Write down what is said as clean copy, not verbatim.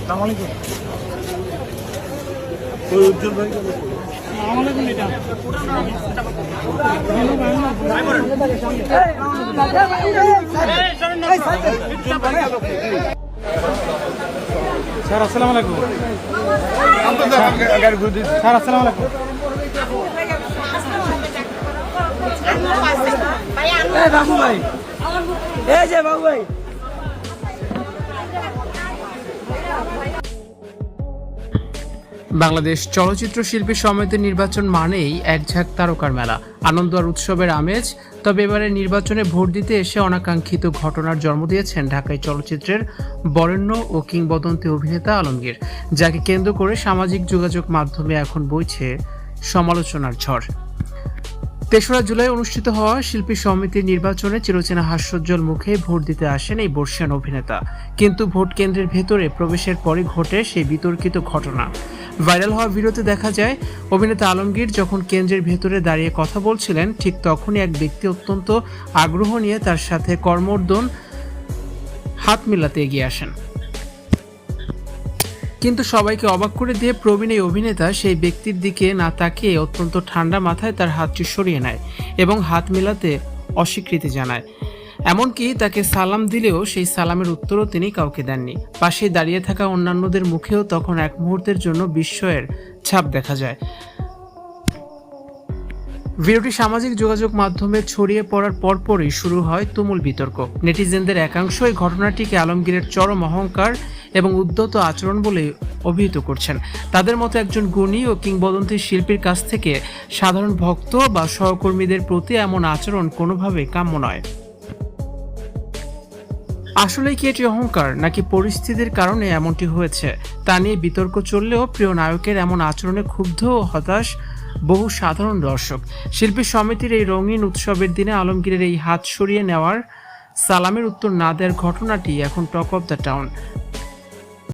আসসালামাইকুম। স্যার আসসালামু আলাইকুম। স্যার আসসালামু আলাইকুম। বাবু ভাই, এই যে বাবু ভাই। বাংলাদেশ চলচ্চিত্র শিল্পী সমিতির নির্বাচন মানেই এক ঝাঁক তারকার মেলা, আনন্দ আর উৎসবের আমেজ। তবে এবারে নির্বাচনে ভোট দিতে এসে অনাকাঙ্ক্ষিত ঘটনার জন্ম দিয়েছেন ঢাকায় চলচ্চিত্রের বরেণ্য ও কিংবদন্তি অভিনেতা আলমগীর, যাকে কেন্দ্র করে সামাজিক যোগাযোগ মাধ্যমে এখন বইছে সমালোচনার ঝড়। ৩রা জুলাই অনুষ্ঠিত হওয়া শিল্পী সমিতির নির্বাচনে চিরচেনা হাস্যোজ্জ্বল মুখে ভোট দিতে আসেন এই বর্ষিয়ান অভিনেতা, কিন্তু ভোট কেন্দ্রের ভেতরে প্রবেশের পরই ঘটে সেই বিতর্কিত ঘটনা। ভাইরাল হওয়া ভিডিওতে দেখা যায় অভিনেতা আলমগীর যখন কেন্দ্রের ভেতরে দাঁড়িয়ে কথা বলছিলেন, ঠিক তখনই এক ব্যক্তি অত্যন্ত আগ্রহ নিয়ে তার সাথে কর্মর্দন হাত মিলাতে এগিয়ে আসেন। কিন্তু সবাইকে অবাক করে দিয়ে প্রবীণ এই অভিনেতা সেই ব্যক্তির দিকে না তাকিয়ে অত্যন্ত ঠান্ডা মাথায় তার হাতটি সরিয়ে নেয় এবং হাত মেলাতে অস্বীকৃতি জানায়। এমনকি তাকে সালাম দিলেও সেই সালামের উত্তরও তিনি কাউকে দেননি। পাশে দাঁড়িয়ে থাকা অন্যান্যদের মুখেও তখন এক মুহূর্তের জন্য বিস্ময়ের ছাপ দেখা যায়। ভিডিওটি সামাজিক যোগাযোগ মাধ্যমে ছড়িয়ে পড়ার পরপরই শুরু হয় তুমুল বিতর্ক। নেটিজেনদের একাংশ এই ঘটনাটিকে আলমগীরের চরম অহংকার এবং উদ্ধত আচরণ বলে অভিহিত করছেন। তাদের মতো একজন গুণী ও কিংবদন্তি শিল্পীর কাছ থেকে সাধারণ ভক্ত বা সহকর্মীদের প্রতি এমন আচরণ কোনোভাবেই কাম্য নয়। আসলে কি এটি অহংকার, নাকি পরিস্থিতির কারণে এমনটি হয়েছে তা নিয়ে বিতর্ক চললেও প্রিয় নায়কের এমন আচরণে ক্ষুব্ধ ও হতাশ বহু সাধারণ দর্শক। শিল্পী সমিতির এই রঙিন উৎসবের দিনে আলমগীরের এই হাত সরিয়ে নেওয়ার সালামের উত্তর না দেওয়ার ঘটনাটি এখন টক অব দ্য টাউন।